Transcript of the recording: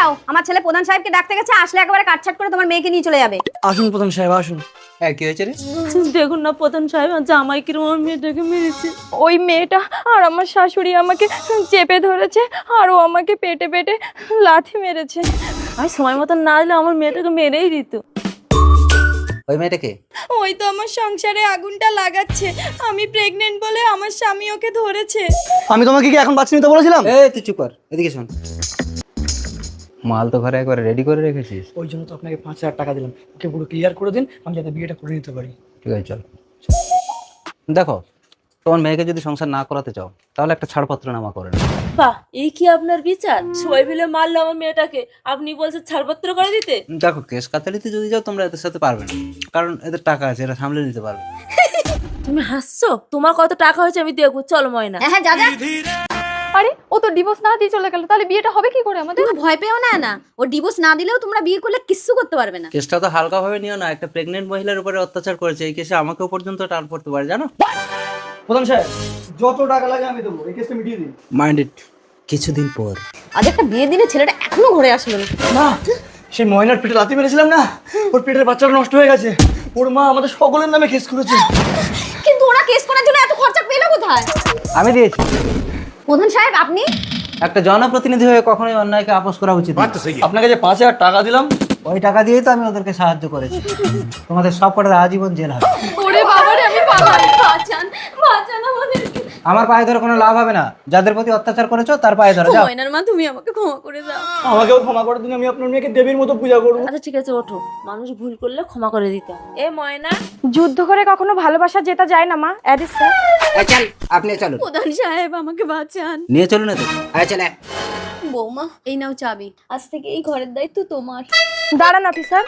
যাও, আমার ছেলে প্রধান সাহেবকে ডাকতে গেছে, আসলে একেবারে কাটছাট করে তোমার মেয়েকে নিয়ে চলে যাবে। আসুন প্রধান সাহেব আসুন। হ্যাঁ কি হয়েছে রে? দেখুন না প্রধান সাহেব, জামাই কিরম আমার মেয়েটাকে মেরেছে। ওই মেয়েটা আর আমার শাশুড়ি আমাকে চেপে ধরেছে, আর ও আমাকে পেটে পেটে লাথি মেরেছে। আমি সময় মতন না দিলে আমার মেয়েটাকে মেরেই দিত। ওই মেয়েটাকে? ওই তো আমার সংসারে আগুনটা লাগাচ্ছে। আমি প্রেগনেন্ট বলে আমার স্বামী ওকে ধরেছে। আমি তোমাকে কি এখন বাচ্চা নিতে বলেছিলাম? এই তুই চুপ কর, এদিকে শোন। মাল তো ঘরে একবার রেডি করে রেখেছিস। ওই জন্য তো আপনাকে 5,000 টাকা দিলাম, ওকে পুরো ক্লিয়ার করে দিন, আমি যাতে বিয়েটা করে নিতে পারি। ঠিক আছে চল। দেখো, তোমার মেয়েকে যদি সংসার না করাতে চাও তাহলে একটা ছাড়পত্র নামা করে নাও। বাহ, এই কি আপনার বিচার? সবাই মিলে মারলো আমার মেয়েটাকে, আপনি বলছেন ছাড়পত্র করে দিতে? দেখো, কেস কাতালিতে যদি যাও তোমরা এদের সাথে পারবে না, কারণ এদের টাকা আছে, এরা সামলে নিতে পারবে। তুমি হাসছো? তোমার কত টাকা হয়েছে আমি দেখবো, চলো ময়না। হ্যাঁ যা যা। আরে ও তো ডিভোর্স না দিয়ে চলে গেল, তাহলে বিয়েটা হবে কি করে আমাদের? তুমি ভয় পেও না, ও ডিভোর্স না দিলেও তোমরা বিয়ে করলে কিচ্ছু করতে পারবে না। কেসটা তো হালকা ভাবে নিও না, একটা প্রেগনেন্ট মহিলার উপরে অত্যাচার করেছে, এই কেসে আমাকেও পর্যন্ত টান পড়তে পারে জানো। প্রধান সাহেব যত টাকা লাগে আমি দেবো, এই কেসটা মিটিয়ে দিন। মাইন্ডেড। কিছুদিন পর আজ একটা বিয়ে দিনে ছেলেটা এখনো ঘরে আসলো না। না, সেই ময়নার পেটে লাথি মেরেছিলাম না, ওর পেটের বাচ্চাটা নষ্ট হয়ে গেছে। ওর মা আমাদের সকলের নামে কেস করেছে। কিন্তু ওরা কেস করার জন্য এত খরচা পেলো কোথায়? আমি দিয়েছি। প্রধান সাহেব আপনি একটা জনপ্রতিনিধি হয়ে কখনোই অন্যায়কে আপোষ করা উচিত না। আপনাকে যে 5,000 টাকা দিলাম, ওই টাকা দিয়েই তো আমি ওদেরকে সাহায্য করেছি। তোমাদের সব কটার আজীবন জেল হবে। ওরে বাবারে, আমি পালাই। বাঁচান বাঁচান আমাদেরকে। আমার পায়ে ধরে কোনো লাভ হবে না, যাদের প্রতি অত্যাচার করেছো তার পায়ে ধরে যাও। ময়নার মা, তুমি আমাকে ক্ষমা করে দাও। আমাকেও ক্ষমা করে দিন, আমি আপনার মেয়েকে দেবীর মতো পূজা করবো। আচ্ছা ঠিক আছে, ওঠো। মানুষ ভুল করলে ক্ষমা করে দিতাম। এ ময়না, যুদ্ধ করে কখনো ভালোবাসা জেতা যায় না মা, অ্যাডিস স্যার। চল, আপনি চলুন। প্রধান সাহেব আমাকে বাঁচান। নিয়ে চলুন এদের। চলে। বৌমা এই নাও চাবি, আজ থেকে এই ঘরের দায়িত্ব তোমার। দাঁড়ান অফিসার,